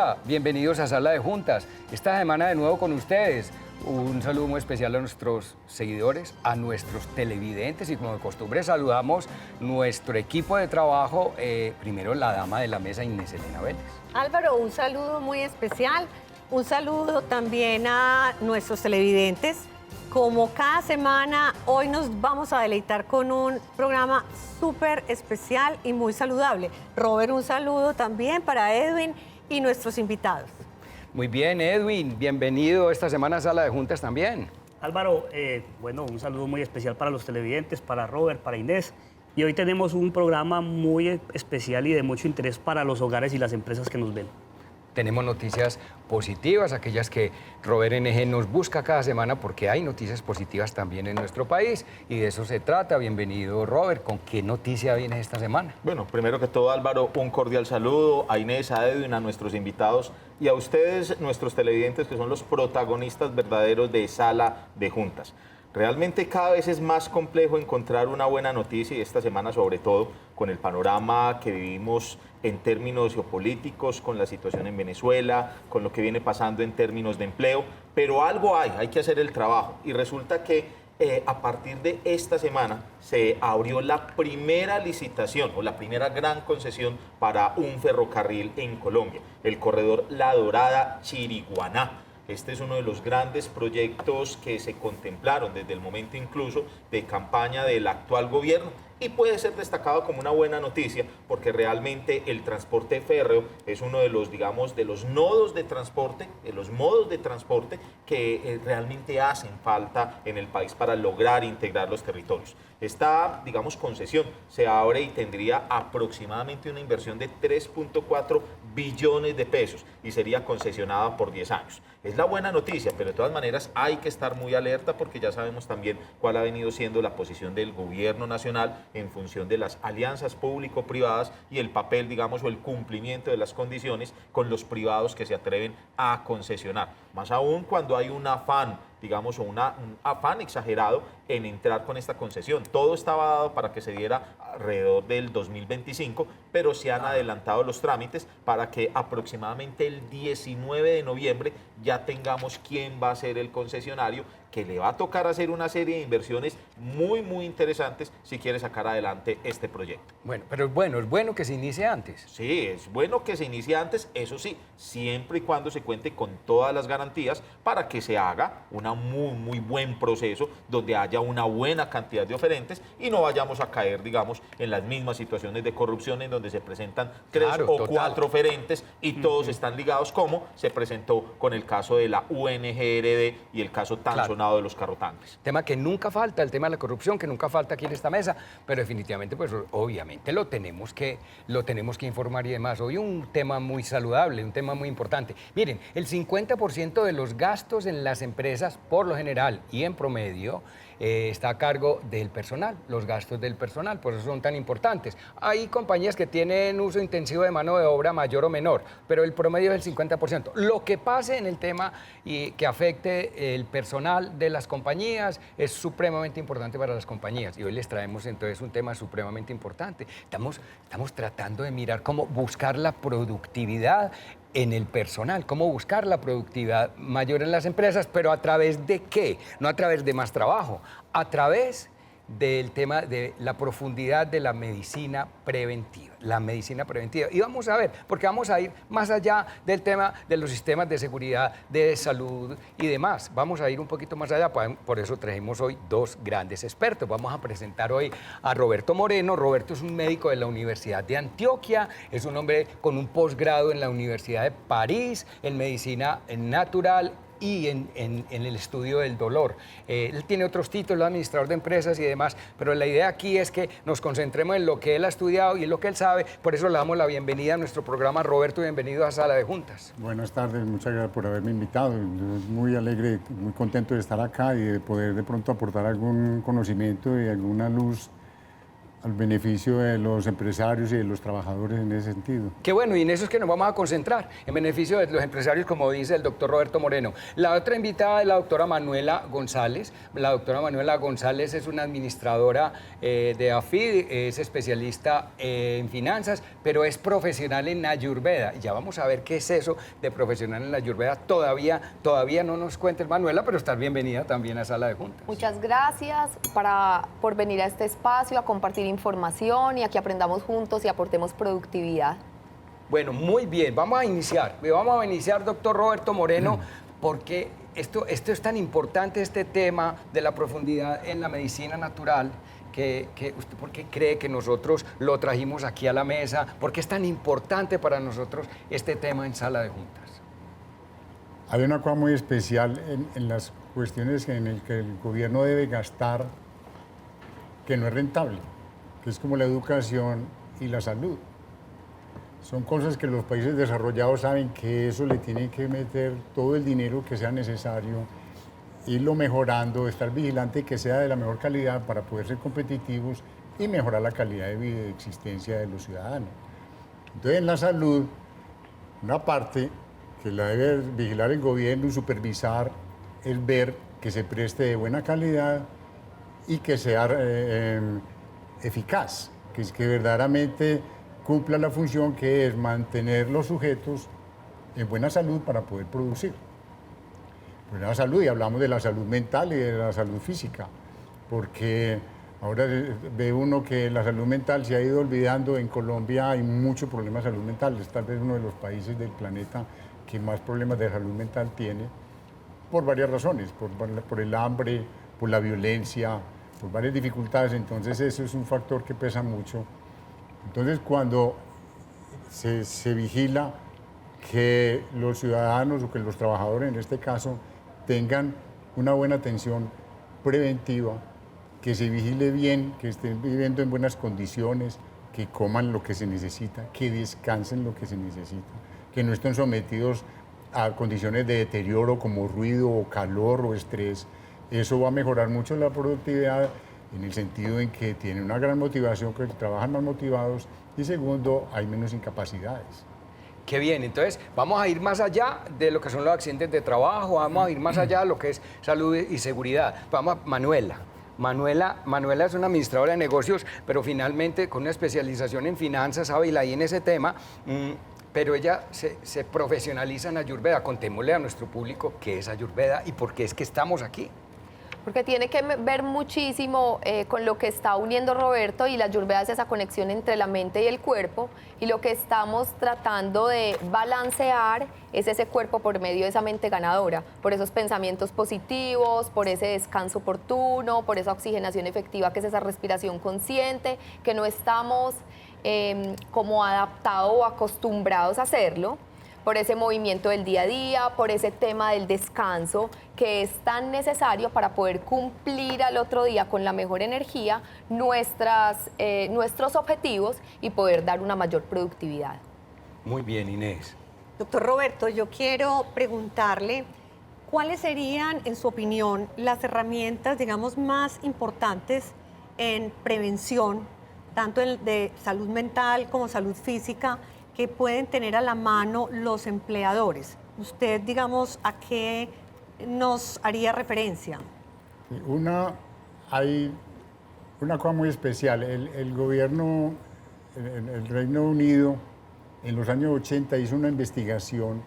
Hola, bienvenidos a Sala de Juntas. Esta semana de nuevo con ustedes. Un saludo muy especial a nuestros seguidores, a nuestros televidentes y como de costumbre saludamos nuestro equipo de trabajo. Primero la dama de la mesa, Inés Elena Vélez. Álvaro, un saludo muy especial. Un saludo también a nuestros televidentes. Como cada semana, hoy nos vamos a deleitar con un programa súper especial y muy saludable. Robert, un saludo también para Edwin y nuestros invitados. Muy bien, Edwin, bienvenido esta semana a Sala de Juntas también. Álvaro, bueno, un saludo muy especial para los televidentes, para Robert, para Inés. Y hoy tenemos un programa muy especial y de mucho interés para los hogares y las empresas que nos ven. Tenemos noticias positivas, aquellas que Robert NG nos busca cada semana porque hay noticias positivas también en nuestro país y de eso se trata. Bienvenido, Robert. ¿Con qué noticia vienes esta semana? Bueno, primero que todo, Álvaro, un cordial saludo a Inés, a Edwin, a nuestros invitados y a ustedes, nuestros televidentes, que son los protagonistas verdaderos de Sala de Juntas. Realmente cada vez es más complejo encontrar una buena noticia y esta semana sobre todo con el panorama que vivimos en términos geopolíticos, con la situación en Venezuela, con lo que viene pasando en términos de empleo, pero algo hay que hacer el trabajo y resulta que a partir de esta semana se abrió la primera licitación o la primera gran concesión para un ferrocarril en Colombia, el corredor La Dorada-Chiriguaná. Este es uno de los grandes proyectos que se contemplaron desde el momento incluso de campaña del actual gobierno y puede ser destacado como una buena noticia porque realmente el transporte férreo es uno de los, digamos, de los nodos de transporte, de los modos de transporte que realmente hacen falta en el país para lograr integrar los territorios. Esta, digamos, concesión se abre y tendría aproximadamente una inversión de 3.4 billones de pesos y sería concesionada por 10 años. Es la buena noticia, pero de todas maneras hay que estar muy alerta porque ya sabemos también cuál ha venido siendo la posición del gobierno nacional en función de las alianzas público-privadas y el papel, digamos, o el cumplimiento de las condiciones con los privados que se atreven a concesionar. Más aún cuando hay un afán, digamos, o un afán exagerado en entrar con esta concesión. Todo estaba dado para que se diera alrededor del 2025, pero se han adelantado los trámites para que aproximadamente el 19 de noviembre ya tengamos quién va a ser el concesionario, que le va a tocar hacer una serie de inversiones muy, muy interesantes si quiere sacar adelante este proyecto. Bueno, pero es bueno que se inicie antes. Sí, es bueno que se inicie antes, eso sí, siempre y cuando se cuente con todas las garantías para que se haga un muy, muy buen proceso donde haya una buena cantidad de oferentes y no vayamos a caer, digamos, en las mismas situaciones de corrupción en donde se presentan cuatro oferentes y todos están ligados, como se presentó con el caso de la UNGRD y el caso tan sonado de los carrotanques. Tema que nunca falta, el tema de la corrupción, que nunca falta aquí en esta mesa, pero definitivamente, pues obviamente lo tenemos que informar y demás. Hoy un tema muy saludable, un tema muy importante. Miren, el 50% de los gastos en las empresas, por lo general y en promedio, está a cargo del personal, los gastos del personal, por eso son tan importantes. Hay compañías que tienen uso intensivo de mano de obra mayor o menor, pero el promedio es el 50%. Lo que pase en el tema y que afecte el personal de las compañías es supremamente importante para las compañías y hoy les traemos entonces un tema supremamente importante. Estamos tratando de mirar cómo buscar la productividad en el personal, cómo buscar la productividad mayor en las empresas, pero ¿a través de qué? No a través de más trabajo, a través del tema de la profundidad de la medicina preventiva. Y vamos a ver, porque vamos a ir más allá del tema de los sistemas de seguridad, de salud y demás. Vamos a ir un poquito más allá, por eso trajimos hoy dos grandes expertos. Vamos a presentar hoy a Roberto Moreno. Roberto es un médico de la Universidad de Antioquia, es un hombre con un posgrado en la Universidad de París, en medicina natural y en el estudio del dolor. Él tiene otros títulos, administrador de empresas y demás, pero la idea aquí es que nos concentremos en lo que él ha estudiado y en lo que él sabe. Por eso le damos la bienvenida a nuestro programa. Roberto, bienvenido a Sala de Juntas. Buenas tardes, muchas gracias por haberme invitado. Muy alegre, muy contento de estar acá y de poder de pronto aportar algún conocimiento y alguna luz al beneficio de los empresarios y de los trabajadores en ese sentido. Qué bueno, y en eso es que nos vamos a concentrar, en beneficio de los empresarios, como dice el doctor Roberto Moreno. La otra invitada es la doctora Manuela González. La doctora Manuela González es una administradora de AFID, es especialista en finanzas, pero es profesional en Ayurveda. Ya vamos a ver qué es eso de profesional en la Ayurveda. Todavía no nos cuentes, Manuela, pero estás bienvenida también a Sala de Juntas. Muchas gracias por venir a este espacio, a compartir información y a que aprendamos juntos y aportemos productividad. Bueno, muy bien, vamos a iniciar, doctor Roberto Moreno, porque esto es tan importante, este tema de la profundidad en la medicina natural, que usted, ¿por qué cree que nosotros lo trajimos aquí a la mesa? ¿Por qué es tan importante para nosotros este tema en Sala de Juntas? Hay una cosa muy especial en las cuestiones en las que el gobierno debe gastar, que no es rentable, que es como la educación y la salud. Son cosas que los países desarrollados saben que eso le tienen que meter todo el dinero que sea necesario, irlo mejorando, estar vigilante que sea de la mejor calidad para poder ser competitivos y mejorar la calidad de vida y de existencia de los ciudadanos. Entonces, en la salud, una parte que la debe vigilar el gobierno y supervisar es ver que se preste de buena calidad y que sea eficaz, que verdaderamente cumpla la función que es mantener los sujetos en buena salud para poder producir. Buena salud, y hablamos de la salud mental y de la salud física, porque ahora ve uno que la salud mental se ha ido olvidando. En Colombia hay muchos problemas de salud mental, es tal vez uno de los países del planeta que más problemas de salud mental tiene, por varias razones, por el hambre, por la violencia, por varias dificultades. Entonces eso es un factor que pesa mucho. Entonces cuando se vigila que los ciudadanos o que los trabajadores en este caso tengan una buena atención preventiva, que se vigile bien, que estén viviendo en buenas condiciones, que coman lo que se necesita, que descansen lo que se necesita, que no estén sometidos a condiciones de deterioro como ruido o calor o estrés. Eso va a mejorar mucho la productividad en el sentido en que tienen una gran motivación, que trabajan más motivados, y segundo, hay menos incapacidades. Qué bien, entonces vamos a ir más allá de lo que son los accidentes de trabajo, vamos a ir más allá de lo que es salud y seguridad. Vamos a Manuela. Manuela es una administradora de negocios, pero finalmente con una especialización en finanzas, hábil ahí en ese tema, pero ella se profesionaliza en Ayurveda. Contémosle a nuestro público qué es Ayurveda y por qué es que estamos aquí. Porque tiene que ver muchísimo con lo que está uniendo Roberto, y la Ayurveda es esa conexión entre la mente y el cuerpo, y lo que estamos tratando de balancear es ese cuerpo por medio de esa mente ganadora, por esos pensamientos positivos, por ese descanso oportuno, por esa oxigenación efectiva, que es esa respiración consciente, que no estamos como adaptados o acostumbrados a hacerlo, por ese movimiento del día a día, por ese tema del descanso que es tan necesario para poder cumplir al otro día con la mejor energía nuestros objetivos y poder dar una mayor productividad. Muy bien, Inés. Doctor Roberto, yo quiero preguntarle cuáles serían, en su opinión, las herramientas, digamos, más importantes en prevención, tanto de salud mental como salud física, que pueden tener a la mano los empleadores. Usted, digamos, ¿a qué nos haría referencia? Hay una cosa muy especial. El gobierno, el Reino Unido, en los años 80 hizo una investigación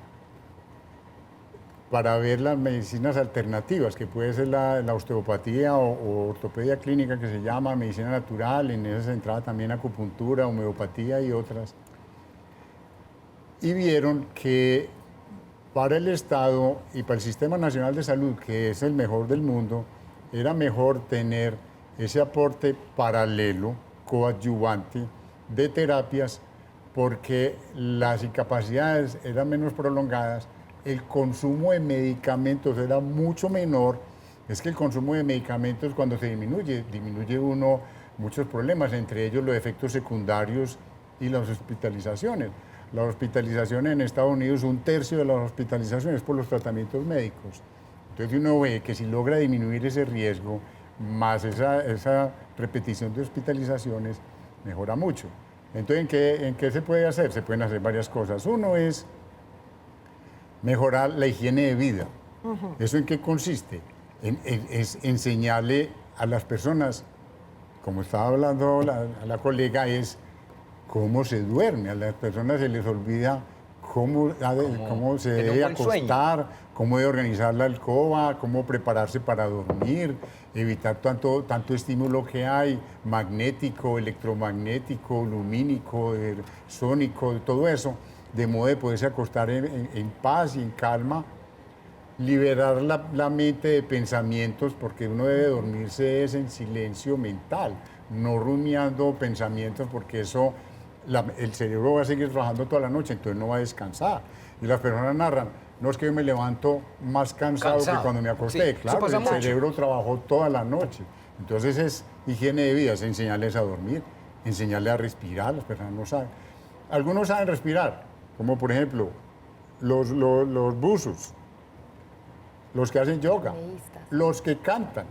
para ver las medicinas alternativas, que puede ser la osteopatía o ortopedia clínica, que se llama medicina natural. En esa se entraba también acupuntura, homeopatía y otras. Y vieron que para el Estado y para el Sistema Nacional de Salud, que es el mejor del mundo, era mejor tener ese aporte paralelo, coadyuvante, de terapias, porque las incapacidades eran menos prolongadas, el consumo de medicamentos era mucho menor. Es que el consumo de medicamentos, cuando se disminuye uno muchos problemas, entre ellos los efectos secundarios y las hospitalizaciones. Las hospitalizaciones en Estados Unidos, 1/3 de las hospitalizaciones por los tratamientos médicos. Entonces uno ve que si logra disminuir ese riesgo, más esa repetición de hospitalizaciones, mejora mucho. Entonces, ¿en qué se puede hacer? Se pueden hacer varias cosas. Uno es mejorar la higiene de vida. ¿Eso en qué consiste? Es enseñarle a las personas, como estaba hablando la colega, es cómo se duerme. A las personas se les olvida cómo se tener un debe buen sueño. acostar, cómo debe organizar la alcoba, cómo prepararse para dormir, evitar tanto estímulo que hay, magnético, electromagnético, lumínico, sónico, todo eso, de modo de poderse acostar en paz y en calma, liberar la mente de pensamientos, porque uno debe dormirse es en silencio mental, no rumiando pensamientos, porque eso, el cerebro va a seguir trabajando toda la noche, entonces no va a descansar. Y las personas narran, no es que yo me levanto más cansado que cuando me acosté, Sí, eso claro, pasa el mucho. cerebro trabajó toda la noche. Entonces es higiene de vida, es enseñarles a dormir, enseñarles a respirar, las personas no saben. Algunos saben respirar, como por ejemplo los buzos, los que hacen yoga, Yoguistas. los que cantan.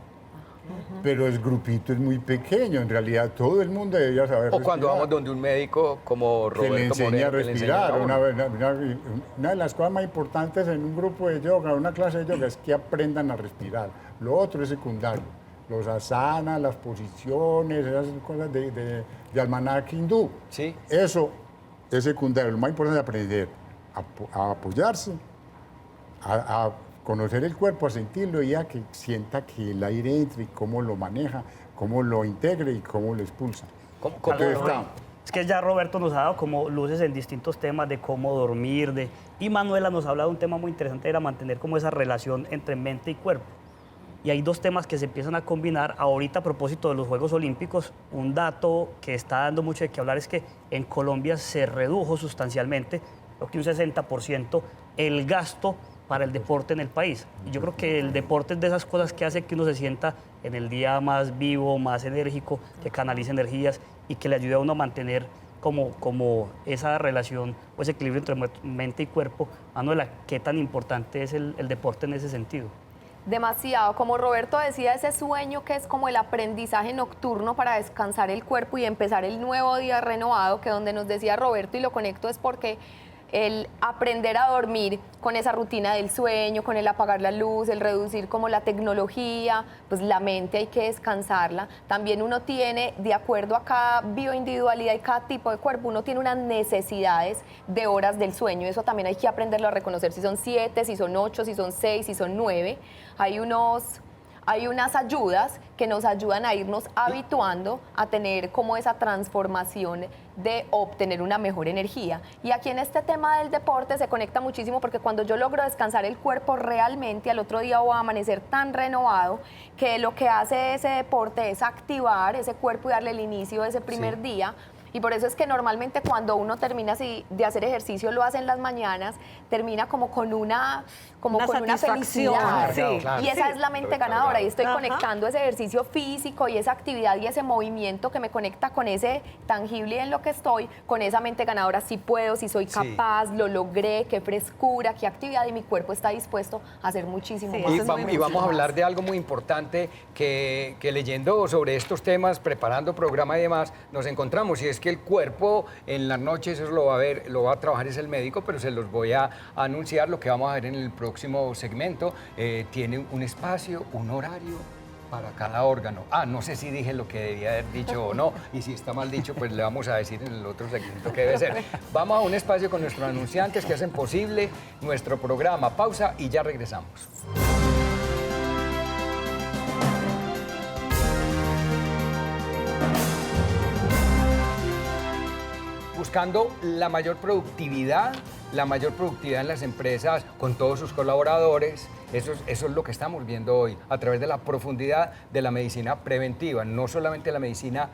Pero el grupito es muy pequeño, en realidad todo el mundo debería saber O cuando respirar, vamos donde un médico como que le Roberto enseñe a Moreno, que le enseña respirar. a uno. Una de las cosas más importantes en un grupo de yoga, una clase de yoga, es que aprendan a respirar. Lo otro es secundario. Los asanas, las posiciones, esas cosas de almanaque hindú. Sí. Eso es secundario. Lo más importante es aprender a apoyarse, a conocer el cuerpo, a sentirlo y a que sienta que el aire entra y cómo lo maneja, cómo lo integra y cómo lo expulsa. ¿Cómo- Entonces, cómo- está. Es que ya Roberto nos ha dado como luces en distintos temas de cómo dormir, y Manuela nos ha hablado de un tema muy interesante, era mantener como esa relación entre mente y cuerpo. Y hay dos temas que se empiezan a combinar. Ahorita, a propósito de los Juegos Olímpicos, un dato que está dando mucho de qué hablar es que en Colombia se redujo sustancialmente, creo que un 60%, el gasto para el deporte en el país. Y yo creo que el deporte es de esas cosas que hace que uno se sienta en el día más vivo, más enérgico, que canalice energías y que le ayude a uno a mantener como esa relación o ese equilibrio entre mente y cuerpo. Manuela, ¿qué tan importante es el deporte en ese sentido? Demasiado, como Roberto decía, ese sueño que es como el aprendizaje nocturno para descansar el cuerpo y empezar el nuevo día renovado, que donde nos decía Roberto, y lo conecto, es porque el aprender a dormir con esa rutina del sueño, con el apagar la luz, el reducir como la tecnología, pues la mente hay que descansarla. También uno tiene, de acuerdo a cada bioindividualidad y cada tipo de cuerpo, uno tiene unas necesidades de horas del sueño. Eso también hay que aprenderlo a reconocer, si son 7, si son 8, si son 6, si son 9. Hay unas ayudas que nos ayudan a irnos habituando a tener como esa transformación de obtener una mejor energía. Y aquí en este tema del deporte se conecta muchísimo porque cuando yo logro descansar el cuerpo realmente, al otro día voy a amanecer tan renovado que lo que hace ese deporte es activar ese cuerpo y darle el inicio de ese primer día. Y por eso es que normalmente cuando uno termina así de hacer ejercicio, lo hace en las mañanas, termina como con una satisfacción, felicidad. sí. Y esa es la mente ganadora. Y estoy Ajá. conectando ese ejercicio físico y esa actividad y ese movimiento que me conecta con ese tangible en lo que estoy, con esa mente ganadora. Si puedo, si soy capaz, lo logré, qué frescura, qué actividad, y mi cuerpo está dispuesto a hacer muchísimo Sí, más. eso es muy Y vamos a más. hablar de algo muy importante que leyendo sobre estos temas, preparando programa y demás, nos encontramos, y es que el cuerpo en las noches, eso lo va a trabajar es el médico, pero se los voy a anunciar lo que vamos a ver en el próximo segmento. Tiene un espacio, un horario para cada órgano. No sé si dije lo que debía haber dicho o no, y si está mal dicho, pues le vamos a decir en el otro segmento que debe ser. Vamos a un espacio con nuestros anunciantes que hacen posible nuestro programa. Pausa y ya regresamos. Buscando la mayor productividad en las empresas con todos sus colaboradores. Eso es lo que estamos viendo hoy a través de la profundidad de la medicina preventiva, no solamente la medicina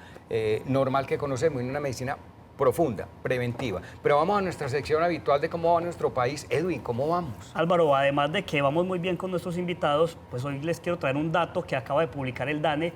normal que conocemos, sino una medicina profunda, preventiva. Pero vamos a nuestra sección habitual de cómo va nuestro país. Edwin, ¿cómo vamos? Álvaro, además de que vamos muy bien con nuestros invitados, pues hoy les quiero traer un dato que acaba de publicar el DANE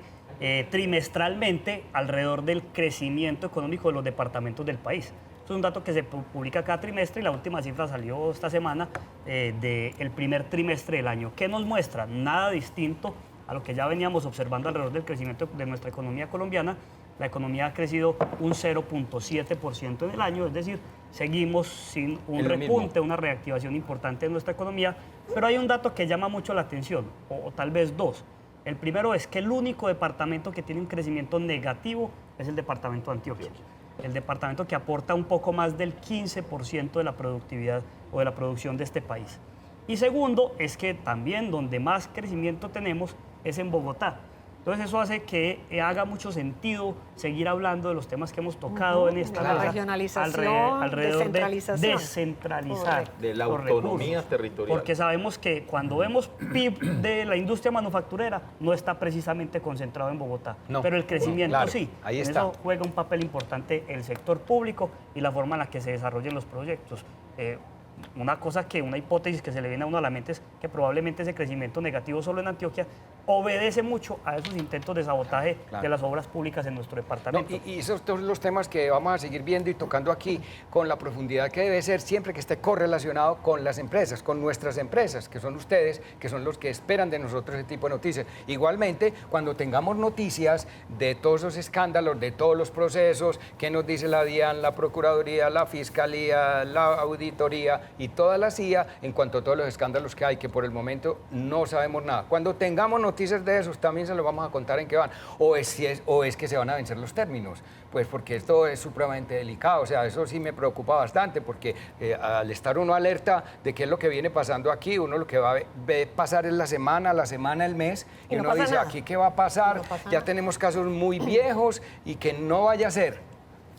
trimestralmente alrededor del crecimiento económico de los departamentos del país. Es un dato que se publica cada trimestre y la última cifra salió esta semana del primer trimestre del año. ¿Qué nos muestra? Nada distinto a lo que ya veníamos observando alrededor del crecimiento de nuestra economía colombiana, la economía ha crecido un 0.7% en el año, es decir, seguimos sin un En lo repunte, mismo. una reactivación importante en nuestra economía, pero hay un dato que llama mucho la atención, o tal vez dos. El primero es que el único departamento que tiene un crecimiento negativo es el departamento de Antioquia, el departamento que aporta un poco más del 15% de la productividad o de la producción de este país. Y segundo, es que también donde más crecimiento tenemos es en Bogotá. Entonces eso hace que haga mucho sentido seguir hablando de los temas que hemos tocado en esta La mesa, regionalización, alrededor descentralización. de descentralizar Correcto. De la los autonomía recursos. territorial. Porque sabemos que cuando vemos PIB de la industria manufacturera no está precisamente concentrado en Bogotá, No. pero el crecimiento Claro, sí. ahí En está. eso juega un papel importante el sector público y la forma en la que se desarrollen los proyectos. Una hipótesis que se le viene a uno a la mente es que probablemente ese crecimiento negativo solo en Antioquia obedece mucho a esos intentos de sabotaje Claro. de las obras públicas en nuestro No, departamento. y esos son los temas que vamos a seguir viendo y tocando aquí con la profundidad que debe ser siempre que esté correlacionado con las empresas, con nuestras empresas, que son ustedes, que son los que esperan de nosotros ese tipo de noticias. Igualmente, cuando tengamos noticias de todos esos escándalos, de todos los procesos, que nos dice la DIAN, la Procuraduría, la Fiscalía, la Auditoría y toda la CIA, en cuanto a todos los escándalos que hay, que por el momento no sabemos nada. Cuando tengamos noticias de esos, también se los vamos a contar en qué van. O es que se van a vencer los términos, pues porque esto es supremamente delicado. O sea, eso sí me preocupa bastante, porque al estar uno alerta de qué es lo que viene pasando aquí, uno lo que va a ver pasar es la semana, el mes, y Y no uno pasa dice, nada. aquí qué va a pasar, No pasa ya nada. tenemos casos muy viejos y que no vaya a ser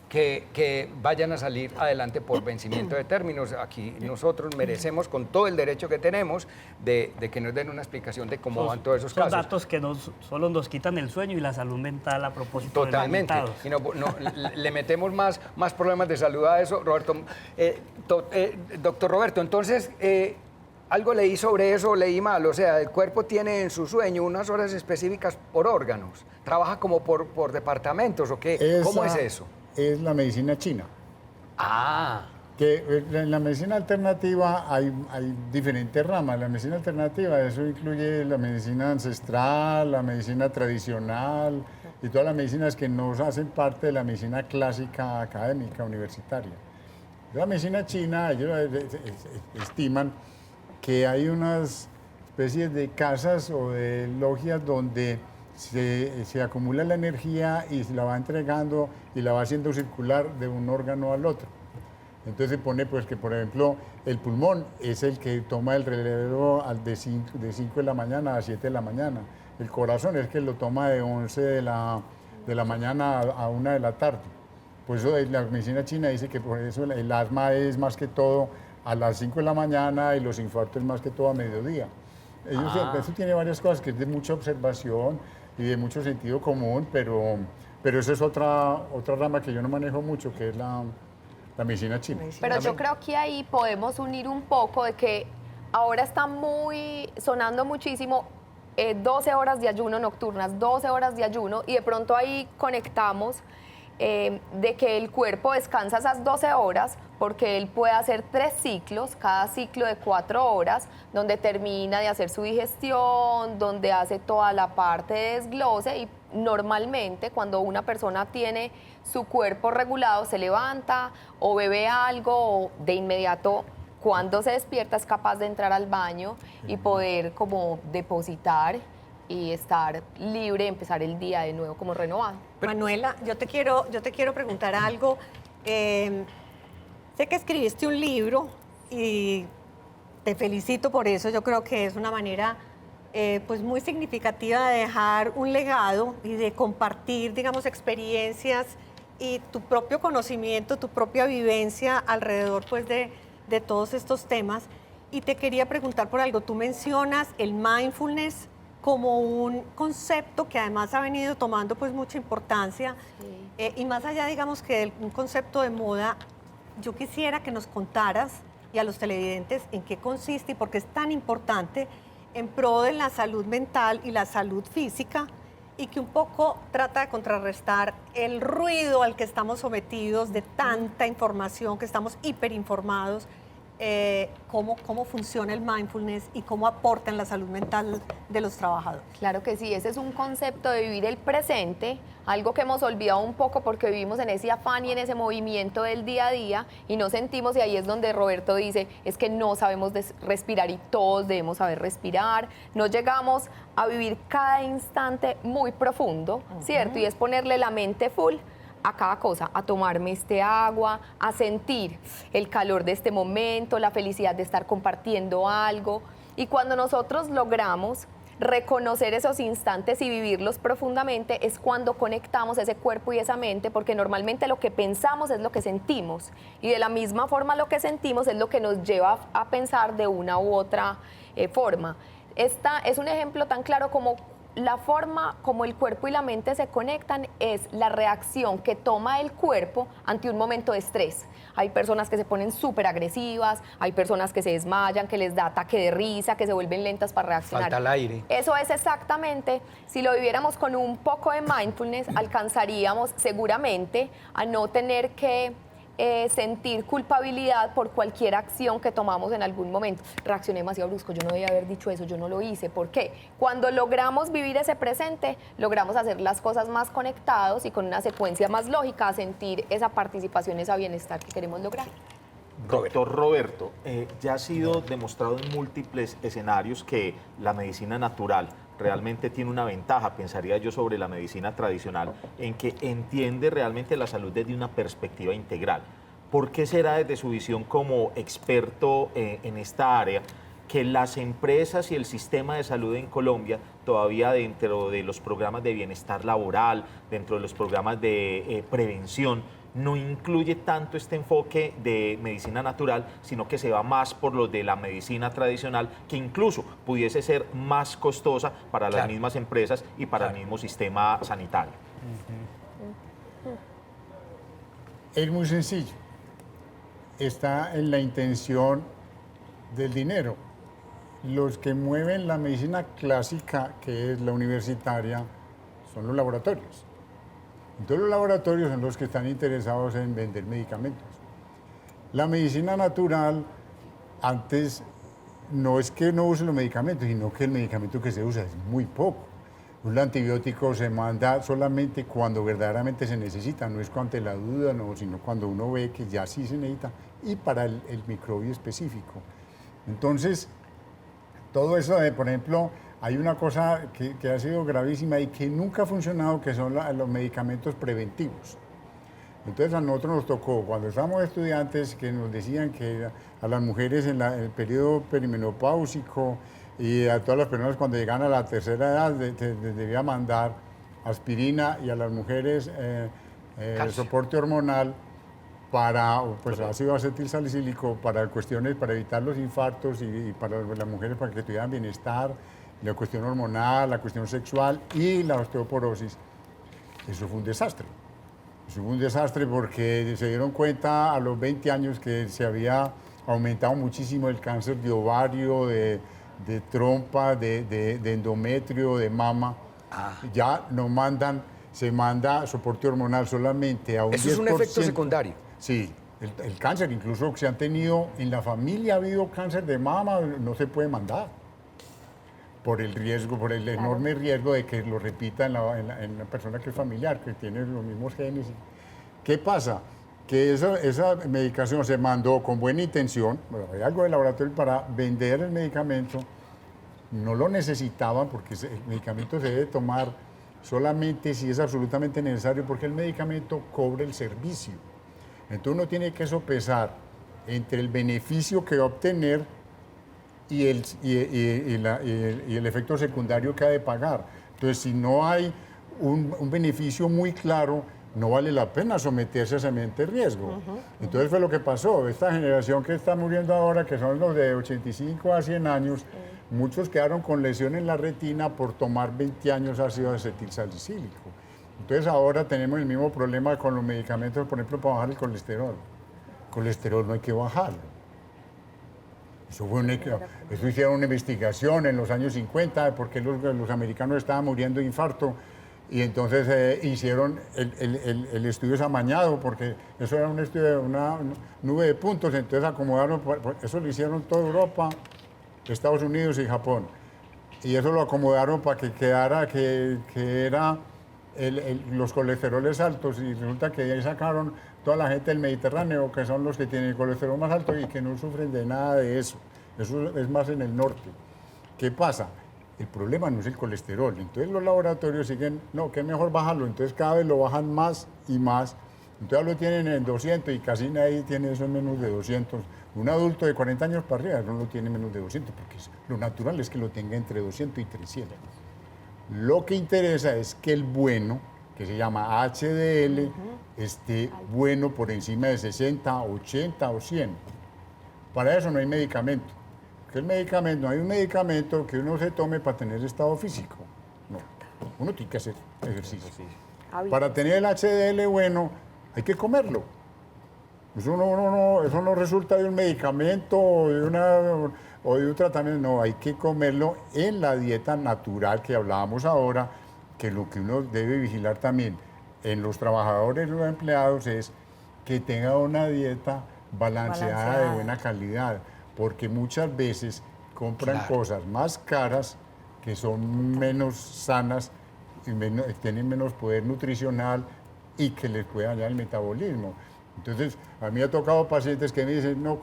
que vayan a salir adelante por vencimiento de términos. Aquí nosotros merecemos, con todo el derecho que tenemos, de que nos den una explicación de cómo van todos esos Son casos. datos que solo nos quitan el sueño y la salud mental a propósito Totalmente. de los invitados. Y le metemos más problemas de salud a eso, Roberto. Doctor Roberto, entonces, algo leí sobre eso, leí mal. O sea, el cuerpo tiene en su sueño unas horas específicas por órganos. ¿Trabaja como por departamentos o qué? ¿Cómo es eso? Es la medicina china. Ah, Que en la medicina alternativa hay diferentes ramas. La medicina alternativa, eso incluye la medicina ancestral, la medicina tradicional y todas las medicinas que no hacen parte de la medicina clásica académica universitaria. La medicina china, ellos estiman que hay unas especies de casas o de logias donde se acumula la energía y se la va entregando y la va haciendo circular de un órgano al otro. Entonces se pone pues que, por ejemplo, el pulmón es el que toma el relevo de 5 de la mañana a 7 de la mañana. El corazón es el que lo toma de 11 de la mañana a 1 de la tarde. Por eso la medicina china dice que por eso el asma es más que todo a las 5 de la mañana y los infartos más que todo a mediodía. Eso tiene varias cosas que es de mucha observación y de mucho sentido común, pero eso es otra rama que yo no manejo mucho, que es la medicina china. Pero yo creo que ahí podemos unir un poco de que ahora está sonando muchísimo 12 horas de ayuno nocturnas, 12 horas de ayuno, y de pronto ahí conectamos de que el cuerpo descansa esas 12 horas porque él puede hacer 3 ciclos, cada ciclo de 4 horas, donde termina de hacer su digestión, donde hace toda la parte de desglose, y normalmente cuando una persona tiene su cuerpo regulado, se levanta o bebe algo o de inmediato cuando se despierta es capaz de entrar al baño y poder como depositar y estar libre, empezar el día de nuevo como renovado. Manuela, yo te quiero preguntar algo. Sé que escribiste un libro y te felicito por eso. Yo creo que es una manera pues muy significativa de dejar un legado y de compartir, digamos, experiencias y tu propio conocimiento, tu propia vivencia alrededor pues de todos estos temas. Y te quería preguntar por algo. Tú mencionas el mindfulness como un concepto que además ha venido tomando pues mucha importancia. Y más allá, digamos, que de un concepto de moda, yo quisiera que nos contaras y a los televidentes en qué consiste y por qué es tan importante en pro de la salud mental y la salud física, y que un poco trata de contrarrestar el ruido al que estamos sometidos de tanta información, que estamos hiperinformados, cómo funciona el mindfulness y cómo aporta en la salud mental de los trabajadores. Claro que sí, ese es un concepto de vivir el presente, algo que hemos olvidado un poco porque vivimos en ese afán y en ese movimiento del día a día y no sentimos, y ahí es donde Roberto dice, es que no sabemos respirar y todos debemos saber respirar, no llegamos a vivir cada instante muy profundo, ¿cierto? Y es ponerle la mente full a cada cosa, a tomarme este agua, a sentir el calor de este momento, la felicidad de estar compartiendo algo. Y cuando nosotros logramos reconocer esos instantes y vivirlos profundamente, es cuando conectamos ese cuerpo y esa mente, porque normalmente lo que pensamos es lo que sentimos. Y de la misma forma lo que sentimos es lo que nos lleva a pensar de una u otra forma. Esta es un ejemplo tan claro como la forma como el cuerpo y la mente se conectan es la reacción que toma el cuerpo ante un momento de estrés. Hay personas que se ponen súper agresivas, hay personas que se desmayan, que les da ataque de risa, que se vuelven lentas para reaccionar. Falta el aire. Eso es exactamente, si lo viviéramos con un poco de mindfulness, alcanzaríamos seguramente a no tener que sentir culpabilidad por cualquier acción que tomamos en algún momento. Reaccioné demasiado brusco, yo no debía haber dicho eso, yo no lo hice. ¿Por qué? Cuando logramos vivir ese presente, logramos hacer las cosas más conectados y con una secuencia más lógica, a sentir esa participación, ese bienestar que queremos lograr. Doctor Roberto, ya ha sido demostrado en múltiples escenarios que la medicina natural realmente tiene una ventaja, pensaría yo, sobre la medicina tradicional, en que entiende realmente la salud desde una perspectiva integral. ¿Por qué será desde su visión como experto en esta área que las empresas y el sistema de salud en Colombia todavía dentro de los programas de bienestar laboral, dentro de los programas de prevención, no incluye tanto este enfoque de medicina natural, sino que se va más por lo de la medicina tradicional, que incluso pudiese ser más costosa para las mismas empresas y para el mismo sistema sanitario? Es muy sencillo. Está en la intención del dinero. Los que mueven la medicina clásica, que es la universitaria, son los laboratorios. Entonces los laboratorios son los que están interesados en vender medicamentos. La medicina natural, antes, no es que no use los medicamentos, sino que el medicamento que se usa es muy poco. Un antibiótico se manda solamente cuando verdaderamente se necesita, no es ante la duda, no, sino cuando uno ve que ya sí se necesita, y para el microbio específico. Entonces, todo eso, por ejemplo, hay una cosa que ha sido gravísima y que nunca ha funcionado, que son los medicamentos preventivos. Entonces a nosotros nos tocó, cuando estábamos estudiantes, que nos decían que a las mujeres en el periodo perimenopáusico y a todas las personas cuando llegan a la tercera edad debía mandar aspirina, y a las mujeres soporte hormonal para ácido acetilsalicílico para cuestiones, para evitar los infartos y para las mujeres para que tuvieran bienestar, la cuestión hormonal, la cuestión sexual y la osteoporosis. Eso fue un desastre. Eso fue un desastre porque se dieron cuenta a los 20 años que se había aumentado muchísimo el cáncer de ovario, de trompa, de endometrio, de mama. Ya no mandan, se manda soporte hormonal solamente a un 10%. Eso es un efecto secundario. Sí, el cáncer, incluso se han tenido, en la familia ha habido cáncer de mama, no se puede mandar. Por el riesgo, por el enorme riesgo de que lo repita en la persona que es familiar, que tiene los mismos genes. ¿Qué pasa? Que esa medicación se mandó con buena intención, bueno, hay algo de laboratorio para vender el medicamento, no lo necesitaban porque el medicamento se debe tomar solamente si es absolutamente necesario, porque el medicamento cobra el servicio. Entonces uno tiene que sopesar entre el beneficio que va a obtener y el efecto secundario que ha de pagar. Entonces, si no hay un beneficio muy claro, no vale la pena someterse a semejante riesgo. Entonces fue lo que pasó. Esta generación que está muriendo ahora, que son los de 85 a 100 años, muchos quedaron con lesión en la retina por tomar 20 años ácido acetilsalicílico. Entonces ahora tenemos el mismo problema con los medicamentos, por ejemplo, para bajar el colesterol. El colesterol no hay que bajarlo. Eso hicieron una investigación en los años 50 de por qué los americanos estaban muriendo de infarto, Y entonces hicieron el estudio es amañado, porque eso era un estudio de una nube de puntos, entonces acomodaron, eso lo hicieron toda Europa, Estados Unidos y Japón. Y eso lo acomodaron para que quedara que era los colesteroles altos, y resulta que ahí sacaron toda la gente del Mediterráneo, que son los que tienen el colesterol más alto y que no sufren de nada de eso. Eso es más en el norte. ¿Qué pasa? El problema no es el colesterol. Entonces los laboratorios siguen, no, que mejor bajarlo. Entonces cada vez lo bajan más y más. Entonces lo tienen en 200 y casi nadie tiene eso en menos de 200. Un adulto de 40 años para arriba no lo tiene menos de 200, porque lo natural es que lo tenga entre 200 y 300. Lo que interesa es que el bueno, que se llama HDL, esté bueno por encima de 60, 80 o 100. Para eso no hay medicamento. El medicamento, no hay un medicamento que uno se tome para tener estado físico. No, uno tiene que hacer ejercicio. Para tener el HDL bueno, hay que comerlo. Eso no resulta de un medicamento o de un tratamiento, no, hay que comerlo en la dieta natural que hablábamos ahora, que lo que uno debe vigilar también en los trabajadores y los empleados es que tenga una dieta balanceada de buena calidad, porque muchas veces compran cosas más caras que son menos sanas y tienen menos poder nutricional y que les puede dañar el metabolismo. Entonces, a mí me ha tocado pacientes que me dicen, no,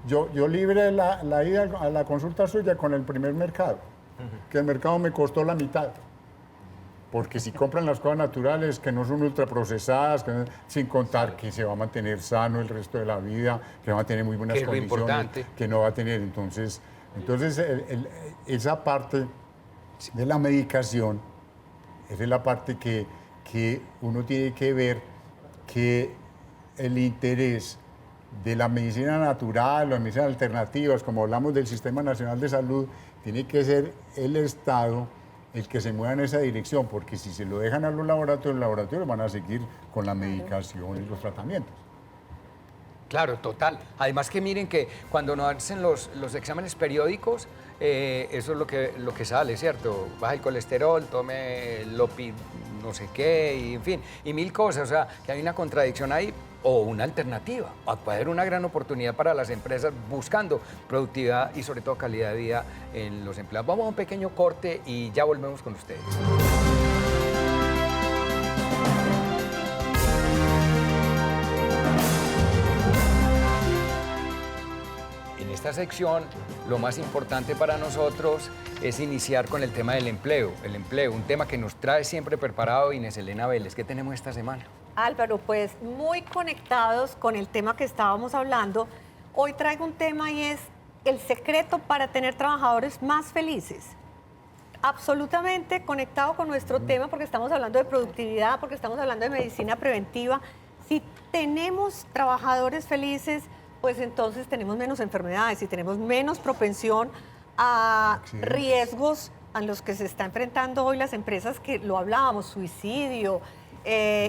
yo libre la ida a la consulta suya con el primer mercado, que el mercado me costó la mitad. Porque si compran las cosas naturales, que no son ultraprocesadas, sin contar que se va a mantener sano el resto de la vida, que va a tener muy buenas condiciones, que no va a tener. Entonces esa parte de la medicación, esa es la parte que uno tiene que ver, que el interés de la medicina natural, las medicinas alternativas, como hablamos del Sistema Nacional de Salud, tiene que ser el Estado el que se mueva en esa dirección, porque si se lo dejan a los laboratorios van a seguir con la medicación y los tratamientos. Claro, total. Además que miren que cuando nos hacen los exámenes periódicos, eso es lo que sale, ¿cierto? Baja el colesterol, tome Lopi, no sé qué, y en fin, y mil cosas. O sea, que hay una contradicción ahí o una alternativa. Puede haber una gran oportunidad para las empresas buscando productividad y sobre todo calidad de vida en los empleados. Vamos a un pequeño corte y ya volvemos con ustedes. En esta sección, lo más importante para nosotros es iniciar con el tema del empleo. El empleo, un tema que nos trae siempre preparado Inés Elena Vélez. ¿Qué tenemos esta semana? Álvaro, pues muy conectados con el tema que estábamos hablando, hoy traigo un tema y es el secreto para tener trabajadores más felices. Absolutamente conectado con nuestro tema porque estamos hablando de productividad, porque estamos hablando de medicina preventiva. Si tenemos trabajadores felices, pues entonces tenemos menos enfermedades y tenemos menos propensión a riesgos a los que se está enfrentando hoy las empresas, que lo hablábamos, suicidio,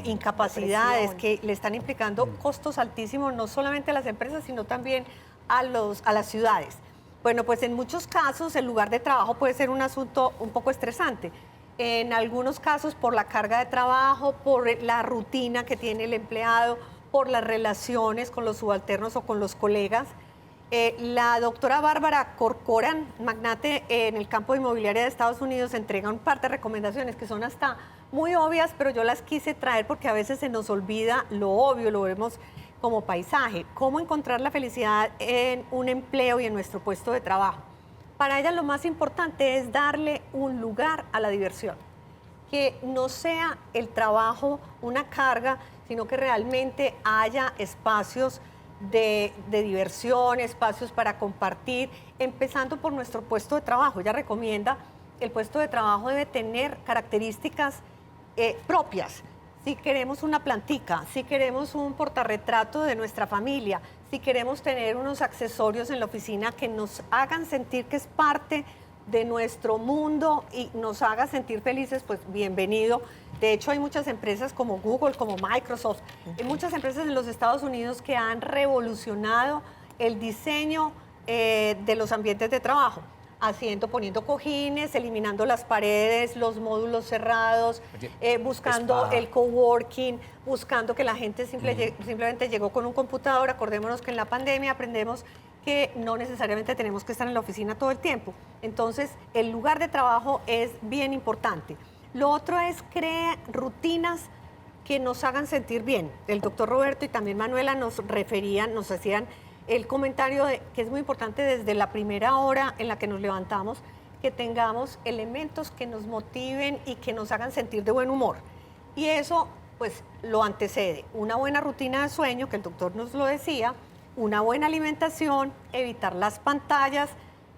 incapacidades, que le están implicando costos altísimos no solamente a las empresas, sino también a las ciudades. Bueno, pues en muchos casos el lugar de trabajo puede ser un asunto un poco estresante. En algunos casos por la carga de trabajo, por la rutina que tiene el empleado, por las relaciones con los subalternos o con los colegas. La doctora Bárbara Corcoran, magnate en el campo de inmobiliaria de Estados Unidos, entrega un par de recomendaciones que son hasta muy obvias, pero yo las quise traer porque a veces se nos olvida lo obvio, lo vemos como paisaje. ¿Cómo encontrar la felicidad en un empleo y en nuestro puesto de trabajo? Para ella lo más importante es darle un lugar a la diversión. Que no sea el trabajo una carga, sino que realmente haya espacios de diversión, espacios para compartir, empezando por nuestro puesto de trabajo. Ella recomienda que el puesto de trabajo debe tener características propias. Si queremos una plantica, si queremos un portarretrato de nuestra familia, si queremos tener unos accesorios en la oficina que nos hagan sentir que es parte de nuestro mundo y nos haga sentir felices, pues bienvenido. De hecho, hay muchas empresas como Google, como Microsoft, hay muchas empresas en los Estados Unidos que han revolucionado el diseño de los ambientes de trabajo. poniendo cojines, eliminando las paredes, los módulos cerrados, buscando Spa. el coworking, buscando que la gente simplemente llegó con un computador. Acordémonos que en la pandemia aprendemos que no necesariamente tenemos que estar en la oficina todo el tiempo. Entonces, el lugar de trabajo es bien importante. Lo otro es crear rutinas que nos hagan sentir bien. El doctor Roberto y también Manuela nos hacían el comentario de que es muy importante desde la primera hora en la que nos levantamos, que tengamos elementos que nos motiven y que nos hagan sentir de buen humor. Y eso, pues, lo antecede una buena rutina de sueño, que el doctor nos lo decía, una buena alimentación, evitar las pantallas,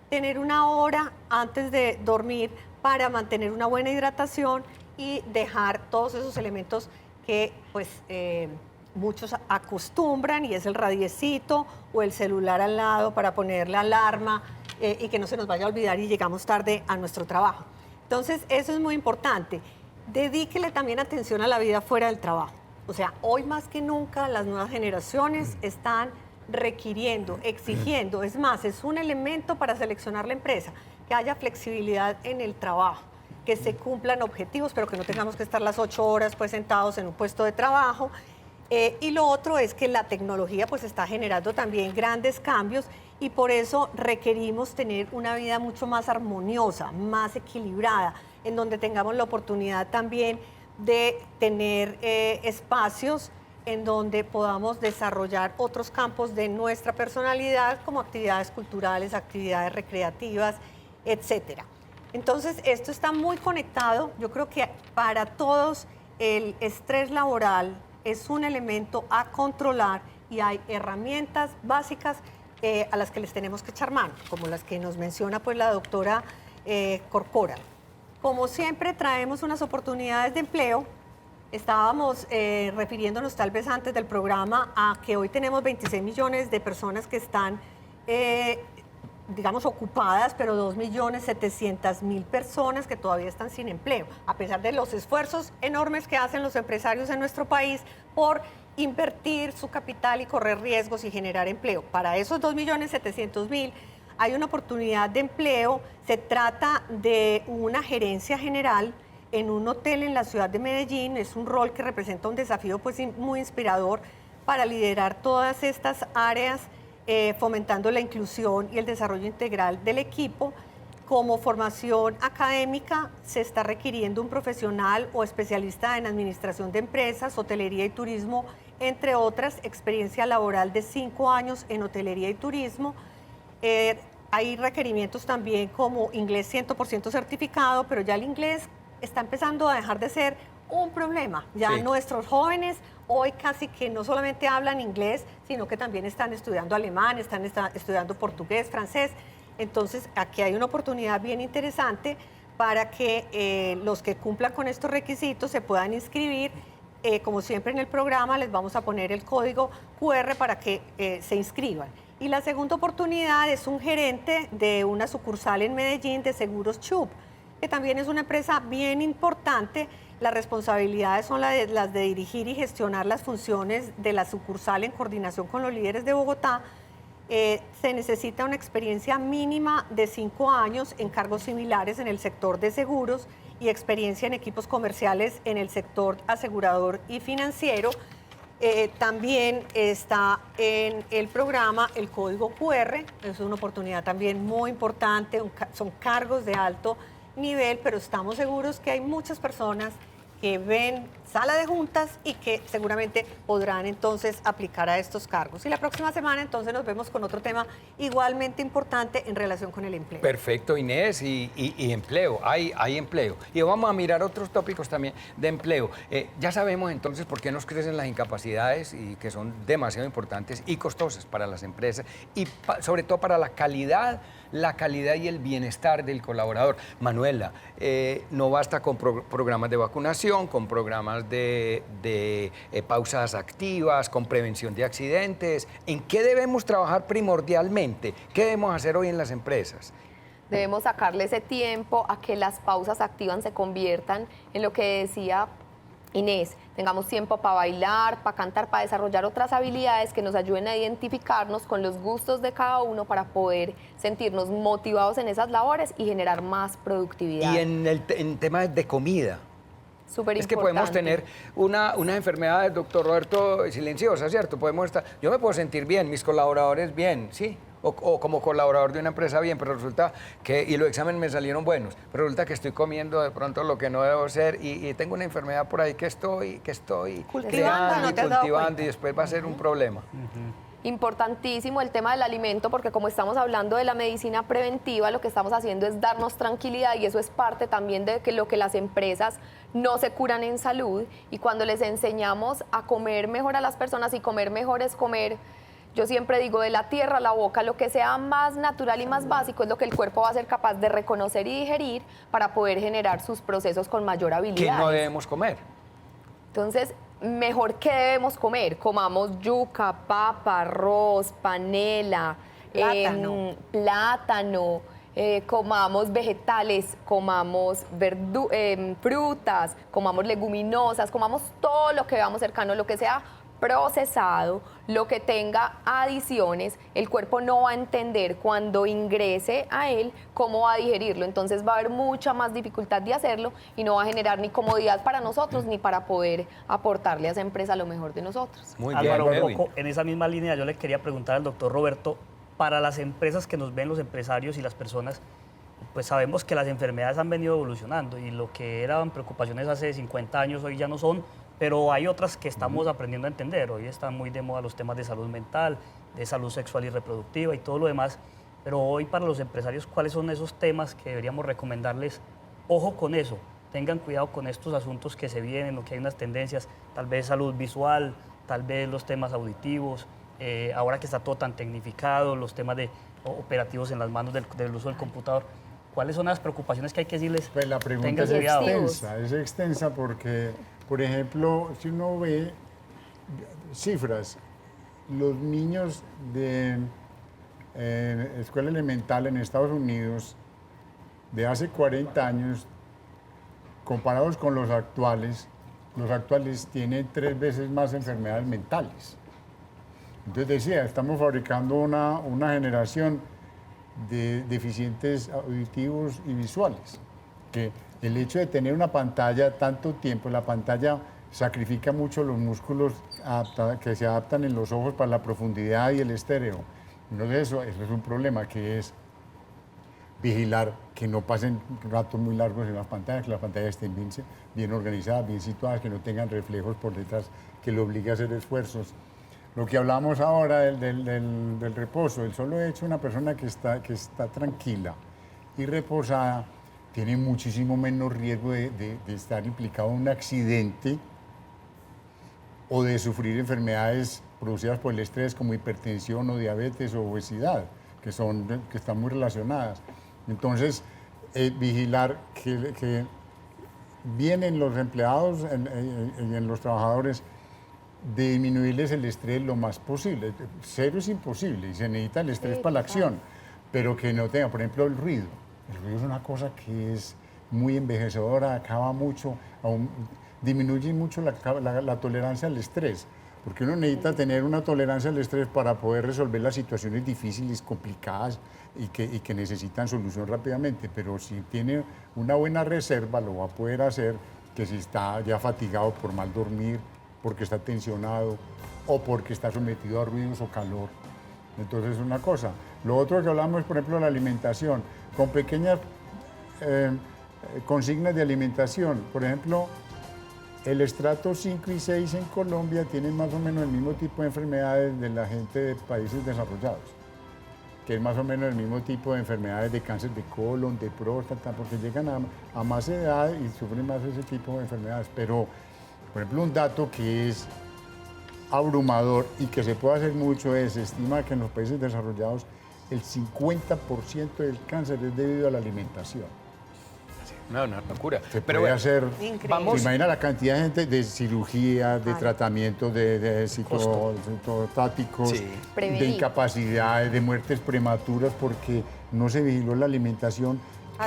tener una hora antes de dormir para mantener una buena hidratación y dejar todos esos elementos que, pues, muchos acostumbran, y es el radiecito o el celular al lado para poner la alarma y que no se nos vaya a olvidar y llegamos tarde a nuestro trabajo. Entonces, eso es muy importante. Dedíquele también atención a la vida fuera del trabajo. O sea, hoy más que nunca las nuevas generaciones están requiriendo, exigiendo, es más, es un elemento para seleccionar la empresa, que haya flexibilidad en el trabajo, que se cumplan objetivos, pero que no tengamos que estar las 8 horas pues sentados en un puesto de trabajo. Y lo otro es que la tecnología pues está generando también grandes cambios y por eso requerimos tener una vida mucho más armoniosa, más equilibrada, en donde tengamos la oportunidad también de tener espacios en donde podamos desarrollar otros campos de nuestra personalidad, como actividades culturales, actividades recreativas, etcétera. Entonces, esto está muy conectado. Yo creo que para todos el estrés laboral es un elemento a controlar y hay herramientas básicas a las que les tenemos que echar mano, como las que nos menciona pues la doctora Corcora. Como siempre, traemos unas oportunidades de empleo. Estábamos refiriéndonos tal vez antes del programa a que hoy tenemos 26 millones de personas que están, digamos, ocupadas, pero 2.700.000 personas que todavía están sin empleo, a pesar de los esfuerzos enormes que hacen los empresarios en nuestro país por invertir su capital y correr riesgos y generar empleo. Para esos 2.700.000 hay una oportunidad de empleo. Se trata de una gerencia general en un hotel en la ciudad de Medellín. Es un rol que representa un desafío pues muy inspirador para liderar todas estas áreas, fomentando la inclusión y el desarrollo integral del equipo. Como formación académica se está requiriendo un profesional o especialista en administración de empresas, hotelería y turismo, entre otras, experiencia laboral de 5 años en hotelería y turismo. Hay requerimientos también como inglés 100% certificado, pero ya el inglés está empezando a dejar de ser un problema. Ya Sí. nuestros jóvenes hoy casi que no solamente hablan inglés, sino que también están estudiando alemán, están estudiando portugués, francés. Entonces, aquí hay una oportunidad bien interesante para que los que cumplan con estos requisitos se puedan inscribir. Como siempre en el programa, les vamos a poner el código QR para que se inscriban. Y la segunda oportunidad es un gerente de una sucursal en Medellín de Seguros Chubb, que también es una empresa bien importante. Las responsabilidades son las de dirigir y gestionar las funciones de la sucursal en coordinación con los líderes de Bogotá. Se necesita una experiencia mínima de 5 años en cargos similares en el sector de seguros y experiencia en equipos comerciales en el sector asegurador y financiero. También está en el programa el código QR, es una oportunidad también muy importante, son cargos de alto nivel, pero estamos seguros que hay muchas personas que ven sala de juntas y que seguramente podrán entonces aplicar a estos cargos. Y la próxima semana entonces nos vemos con otro tema igualmente importante en relación con el empleo. Perfecto, Inés, y empleo, hay empleo. Y vamos a mirar otros tópicos también de empleo. Ya sabemos entonces por qué nos crecen las incapacidades y que son demasiado importantes y costosas para las empresas y sobre todo para la calidad y el bienestar del colaborador. Manuela, no basta con programas de vacunación, con programas de pausas activas, con prevención de accidentes. ¿En qué debemos trabajar primordialmente? ¿Qué debemos hacer hoy en las empresas? Debemos sacarle ese tiempo a que las pausas activas se conviertan en lo que decía Inés, tengamos tiempo para bailar, para cantar, para desarrollar otras habilidades que nos ayuden a identificarnos con los gustos de cada uno para poder sentirnos motivados en esas labores y generar más productividad. Y en temas de comida. Súper Es que podemos importante. tener una enfermedad, doctor Roberto, silenciosa, ¿cierto? Yo me puedo sentir bien, mis colaboradores bien, ¿sí? O como colaborador de una empresa bien, pero resulta que, y los exámenes me salieron buenos, pero resulta que estoy comiendo de pronto lo que no debo ser y tengo una enfermedad por ahí que estoy Cultivando, creando ¿no y te has dado cultivando cuenta? y después va a ser un problema. Importantísimo el tema del alimento, porque como estamos hablando de la medicina preventiva, lo que estamos haciendo es darnos tranquilidad y eso es parte también de que lo que las empresas no se curan en salud. Y cuando les enseñamos a comer mejor a las personas, y comer mejor es comer, yo siempre digo, de la tierra a la boca, lo que sea más natural y más básico es lo que el cuerpo va a ser capaz de reconocer y digerir para poder generar sus procesos con mayor ¿Qué habilidad. no debemos comer? Entonces, mejor que debemos comer. Comamos yuca, papa, arroz, panela, plátano, comamos vegetales, comamos frutas, comamos leguminosas, comamos todo lo que veamos cercano, lo que sea procesado, lo que tenga adiciones, el cuerpo no va a entender cuando ingrese a él cómo va a digerirlo, entonces va a haber mucha más dificultad de hacerlo y no va a generar ni comodidad para nosotros ni para poder aportarle a esa empresa lo mejor de nosotros. Muy bien, Álvaro, un Edwin. poco en esa misma línea yo le quería preguntar al doctor Roberto, para las empresas que nos ven, los empresarios y las personas, pues sabemos que las enfermedades han venido evolucionando y lo que eran preocupaciones hace 50 años hoy ya no son, pero hay otras que estamos aprendiendo a entender. Hoy están muy de moda los temas de salud mental, de salud sexual y reproductiva y todo lo demás, pero hoy para los empresarios, ¿cuáles son esos temas que deberíamos recomendarles? Ojo con eso, tengan cuidado con estos asuntos que se vienen o que hay unas tendencias, tal vez salud visual, tal vez los temas auditivos, ahora que está todo tan tecnificado, los temas de operativos en las manos del uso del computador. ¿Cuáles son las preocupaciones que hay que decirles? Pues la pregunta Tengan es cuidado. extensa porque, por ejemplo, si uno ve cifras, los niños de escuela elemental en Estados Unidos de hace 40 años, comparados con los actuales tienen 3 veces más enfermedades mentales. Entonces decía, estamos fabricando una generación de deficientes auditivos y visuales, que el hecho de tener una pantalla tanto tiempo, la pantalla sacrifica mucho los músculos que se adaptan en los ojos para la profundidad y el estéreo. Entonces eso es un problema, que es vigilar que no pasen ratos muy largos en las pantallas, que las pantallas estén bien organizadas, bien situadas, que no tengan reflejos por detrás, que lo obligue a hacer esfuerzos. Lo que hablamos ahora del reposo, el solo hecho de una persona que está tranquila y reposada tiene muchísimo menos riesgo de estar implicado en un accidente o de sufrir enfermedades producidas por el estrés como hipertensión o diabetes o obesidad, que están muy relacionadas. Entonces, vigilar que vienen los empleados y en los trabajadores, de disminuirles el estrés lo más posible. Cero es imposible y se necesita el estrés para la acción, pero que no tenga, por ejemplo, el ruido. El ruido es una cosa que es muy envejecedora, acaba mucho, disminuye mucho la tolerancia al estrés, porque uno necesita tener una tolerancia al estrés para poder resolver las situaciones difíciles, complicadas y que necesitan solución rápidamente, pero si tiene una buena reserva lo va a poder hacer, que si está ya fatigado por mal dormir, porque está tensionado o porque está sometido a ruidos o calor. Entonces es una cosa. Lo otro que hablamos es, por ejemplo, la alimentación, con pequeñas consignas de alimentación. Por ejemplo, el estrato 5 y 6 en Colombia tienen más o menos el mismo tipo de enfermedades de la gente de países desarrollados, que es más o menos el mismo tipo de enfermedades de cáncer de colon, de próstata, porque llegan a más edad y sufren más ese tipo de enfermedades. Pero, por ejemplo, un dato que es abrumador y que se puede hacer mucho es, se estima que en los países desarrollados el 50% del cáncer es debido a la alimentación. No, una locura. Se Pero puede bueno, hacer, Increíble. se imagina la cantidad de gente de cirugía, de tratamientos, de citostáticos, Sí. de Prevenir. incapacidades, de muertes prematuras porque no se vigiló la alimentación.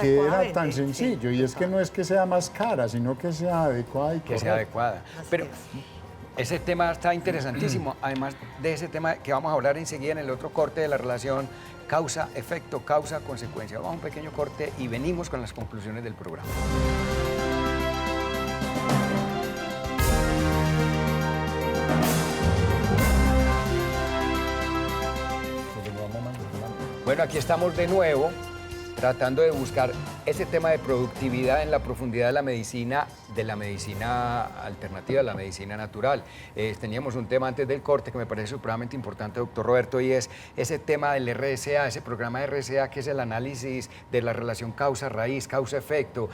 que era Adecuadamente, tan sí. sencillo. Y es que no es que sea más cara, sino que sea adecuada y Que sea correcta. adecuada. Pero ese tema está interesantísimo, además de ese tema que vamos a hablar enseguida en el otro corte de la relación causa-efecto, causa-consecuencia. Vamos a un pequeño corte y venimos con las conclusiones del programa. Bueno, aquí estamos de nuevo tratando de buscar ese tema de productividad en la profundidad de la medicina alternativa, de la medicina natural. Teníamos un tema antes del corte que me parece supremamente importante, doctor Roberto, y es ese tema del RSA, ese programa de RSA que es el análisis de la relación causa-raíz, causa-efecto.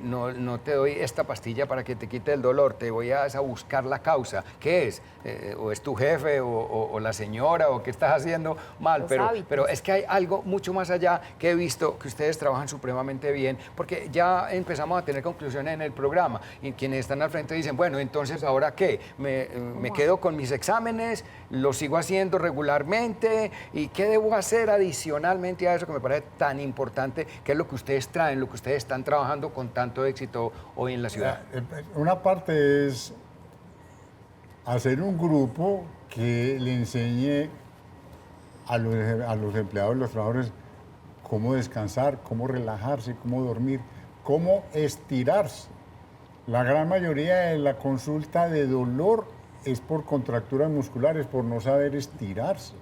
No te doy esta pastilla para que te quite el dolor, te voy a buscar la causa. ¿Qué es? O es tu jefe, o la señora, o qué estás haciendo mal, Los hábitos. pero es que hay algo mucho más allá que he visto que ustedes trabajan supremamente bien, porque ya empezamos a tener conclusiones en el programa y quienes están al frente dicen, bueno, entonces ¿ahora qué? Me quedo con mis exámenes, los sigo haciendo regularmente y ¿qué debo hacer adicionalmente a eso que me parece tan importante, que es lo que ustedes traen, lo que ustedes están trabajando con tanto éxito hoy en la ciudad? Una parte es hacer un grupo que le enseñe a los empleados, los trabajadores, cómo descansar, cómo relajarse, cómo dormir, cómo estirarse. La gran mayoría de la consulta de dolor es por contracturas musculares, por no saber estirarse.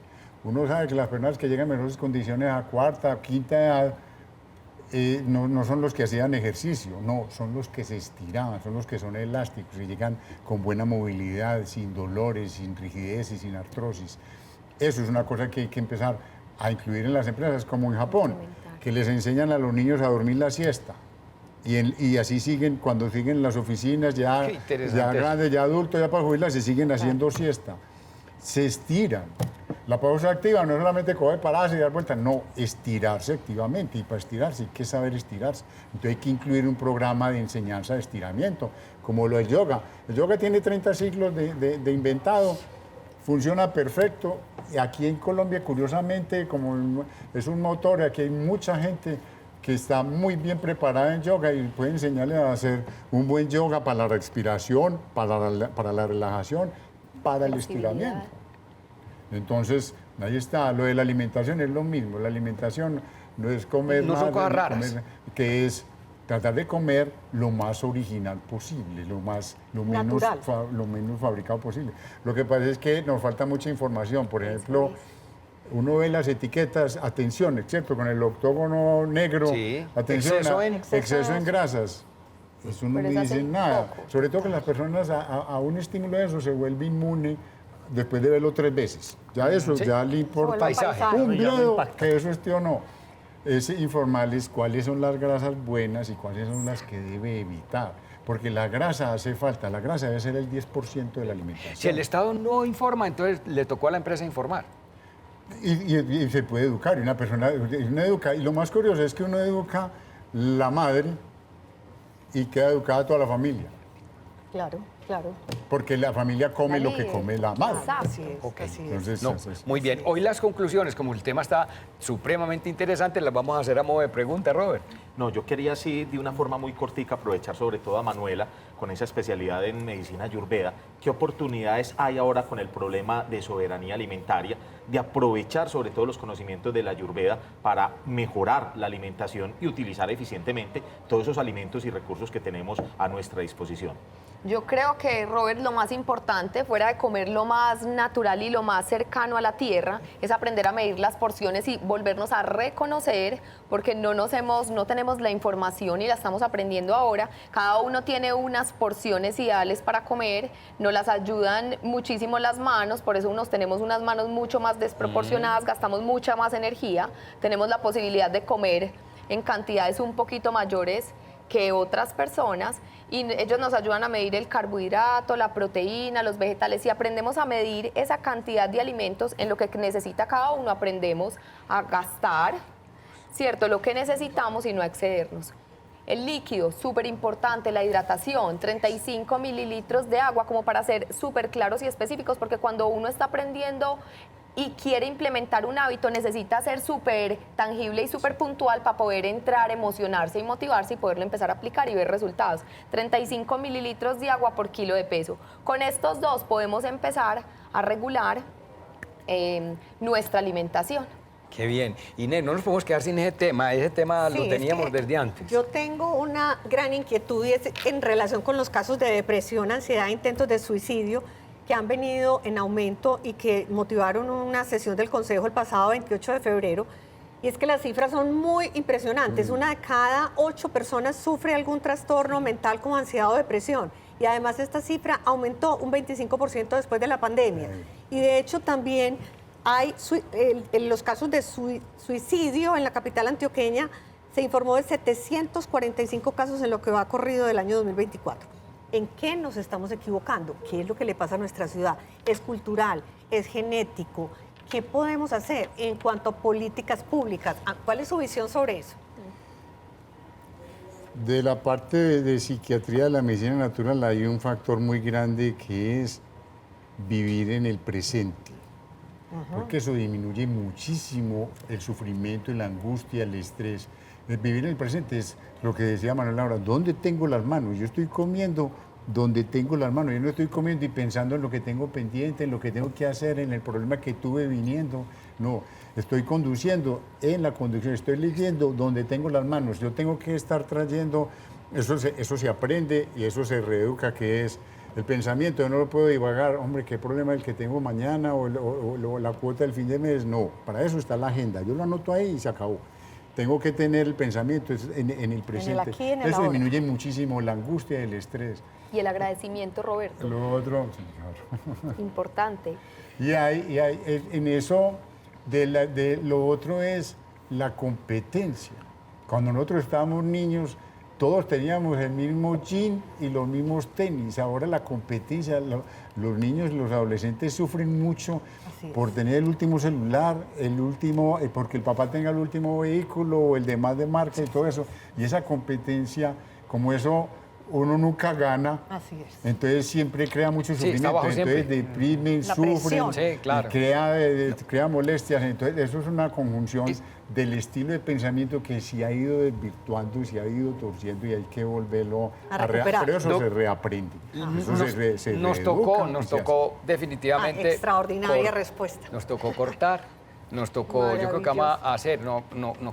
Uno sabe que las personas que llegan en mejores condiciones a cuarta, quinta edad, no son los que hacían ejercicio, no, son los que se estiraban, son los que son elásticos y llegan con buena movilidad, sin dolores, sin rigidez y sin artrosis. Eso es una cosa que hay que empezar a incluir en las empresas, como en Japón, que les enseñan a los niños a dormir la siesta. Y así siguen, cuando siguen en las oficinas, ya grandes, ya adultos, ya para jubilarse, siguen haciendo siesta. Se estiran. La pausa activa no es solamente coger, pararse y dar vueltas, no, estirarse activamente. Y para estirarse hay que saber estirarse. Entonces hay que incluir un programa de enseñanza de estiramiento, como lo del yoga. El yoga tiene 30 siglos de inventado, funciona perfecto. Y aquí en Colombia, curiosamente, como es un motor, aquí hay mucha gente que está muy bien preparada en yoga y puede enseñarle a hacer un buen yoga para la respiración, para la relajación, para el estiramiento. Entonces, ahí está. Lo de la alimentación es lo mismo. La alimentación no es comer No son cosas raras. que es tratar de comer lo más original posible, lo menos fabricado posible. Lo que pasa es que nos falta mucha información. Por ejemplo, uno ve las etiquetas, atención, ¿cierto? Con el octógono negro, Sí. atención, Exceso exceso en grasas. Eso no Pero me eso dice hace nada. poco. Sobre todo que las personas a un estímulo de eso se vuelve inmune después de verlo 3 veces. Ya eso, Sí. ya le importa Paisaje. un Ya no bledo impacta. que eso esté o no. Es informarles cuáles son las grasas buenas y cuáles son las que debe evitar. Porque la grasa hace falta, la grasa debe ser el 10% de la alimentación. Si el Estado no informa, entonces le tocó a la empresa informar. Y se puede educar, y una persona educa. Y lo más curioso es que uno educa la madre y queda educada toda la familia. Claro, claro. Porque la familia come La lo que líder. come la madre. Exacto. Así es, Ok. así es. Entonces, No, eso es. muy bien. Hoy las conclusiones, como el tema está supremamente interesante, las vamos a hacer a modo de pregunta, Robert. No, yo quería así, de una forma muy cortica, aprovechar sobre todo a Manuela, con esa especialidad en medicina ayurveda. ¿Qué oportunidades hay ahora con el problema de soberanía alimentaria, de aprovechar sobre todo los conocimientos de la ayurveda para mejorar la alimentación y utilizar eficientemente todos esos alimentos y recursos que tenemos a nuestra disposición? Yo creo que, Robert, lo más importante, fuera de comer lo más natural y lo más cercano a la tierra, es aprender a medir las porciones y volvernos a reconocer, porque no tenemos la información y la estamos aprendiendo ahora. Cada uno tiene unas porciones ideales para comer, nos las ayudan muchísimo las manos, por eso tenemos unas manos mucho más desproporcionadas, gastamos mucha más energía, tenemos la posibilidad de comer en cantidades un poquito mayores que otras personas, y ellos nos ayudan a medir el carbohidrato, la proteína, los vegetales, y aprendemos a medir esa cantidad de alimentos en lo que necesita cada uno, aprendemos a gastar, ¿cierto?, lo que necesitamos y no a excedernos. El líquido, súper importante, la hidratación, 35 mililitros de agua, como para ser súper claros y específicos, porque cuando uno está aprendiendo y quiere implementar un hábito, necesita ser súper tangible y súper puntual para poder entrar, emocionarse y motivarse y poderlo empezar a aplicar y ver resultados. 35 mililitros de agua por kilo de peso. Con estos dos podemos empezar a regular nuestra alimentación. Qué bien. Inés, no nos podemos quedar sin ese tema Sí, lo es teníamos que desde antes. Yo tengo una gran inquietud y es en relación con los casos de depresión, ansiedad, intentos de suicidio que han venido en aumento y que motivaron una sesión del Consejo el pasado 28 de febrero. Y es que las cifras son muy impresionantes. Una de cada 8 personas sufre algún trastorno mental como ansiedad o depresión. Y además esta cifra aumentó un 25% después de la pandemia. Y de hecho también hay en los casos de suicidio en la capital antioqueña se informó de 745 casos en lo que va corrido del año 2024. ¿En qué nos estamos equivocando? ¿Qué es lo que le pasa a nuestra ciudad? ¿Es cultural? ¿Es genético? ¿Qué podemos hacer en cuanto a políticas públicas? ¿Cuál es su visión sobre eso? De la parte de psiquiatría de la medicina natural hay un factor muy grande que es vivir en el presente. Porque eso disminuye muchísimo el sufrimiento, la angustia, el estrés. El vivir en el presente es lo que decía Manuel ahora, ¿dónde tengo las manos? Yo estoy comiendo donde tengo las manos, yo no estoy comiendo y pensando en lo que tengo pendiente, en lo que tengo que hacer, en el problema que tuve viniendo. No, estoy conduciendo en la conducción, estoy leyendo donde tengo las manos. Yo tengo que estar trayendo, eso se aprende y eso se reeduca, que es el pensamiento. Yo no lo puedo divagar, hombre, ¿qué problema es el que tengo mañana o la cuota del fin de mes? No, para eso está la agenda. Yo lo anoto ahí y se acabó. Tengo que tener el pensamiento en el presente. En el aquí y en el eso ahora. disminuye muchísimo la angustia y el estrés. Y el agradecimiento, Roberto. Lo otro, sí, claro. Importante. Y en eso, de lo otro es la competencia. Cuando nosotros estábamos niños, todos teníamos el mismo jean y los mismos tenis. Ahora la competencia, los niños, los adolescentes sufren mucho por tener el último celular, porque el papá tenga el último vehículo o el de más de marca y todo eso. Y esa competencia, como eso uno nunca gana, Así es. entonces siempre crea mucho Sí, está sufrimiento, bajo entonces siempre. deprimen, La sufren, presión. Sí, claro. y crea molestias, entonces eso es una conjunción del estilo de pensamiento que se ha ido desvirtuando, se ha ido torciendo y hay que volverlo A recuperar. pero eso Doc, se reaprende, eso se Nos reeduca y tocó se hace. definitivamente. Extraordinaria respuesta. Nos tocó cortar. Nos tocó, yo creo que vamos a hacer, no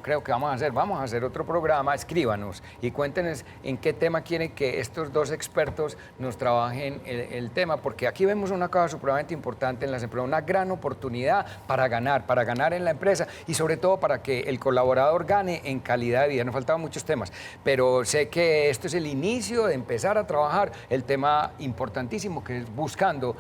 creo que vamos a hacer otro programa, escríbanos y cuéntenos en qué tema quieren que estos dos expertos nos trabajen el tema, porque aquí vemos una cosa supremamente importante en las empresas, una gran oportunidad para ganar en la empresa y sobre todo para que el colaborador gane en calidad de vida. Nos faltaban muchos temas, pero sé que esto es el inicio de empezar a trabajar el tema importantísimo que es buscando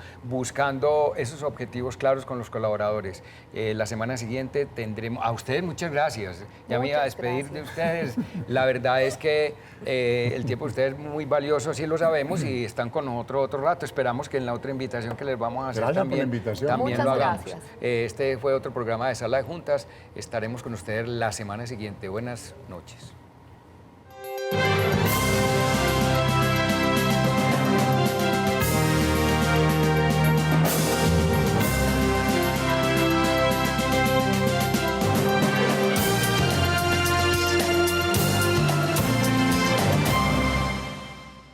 esos objetivos claros con los colaboradores. La semana siguiente tendremos, a ustedes muchas gracias, ya me iba a Muchas despedir de ustedes, la verdad es que el tiempo de ustedes es muy valioso, sí lo sabemos y están con nosotros otro rato, esperamos que en la otra invitación que les vamos a hacer Gracias por la también, invitación. también Muchas lo hagamos. gracias. Este fue otro programa de Sala de Juntas, estaremos con ustedes la semana siguiente, buenas noches.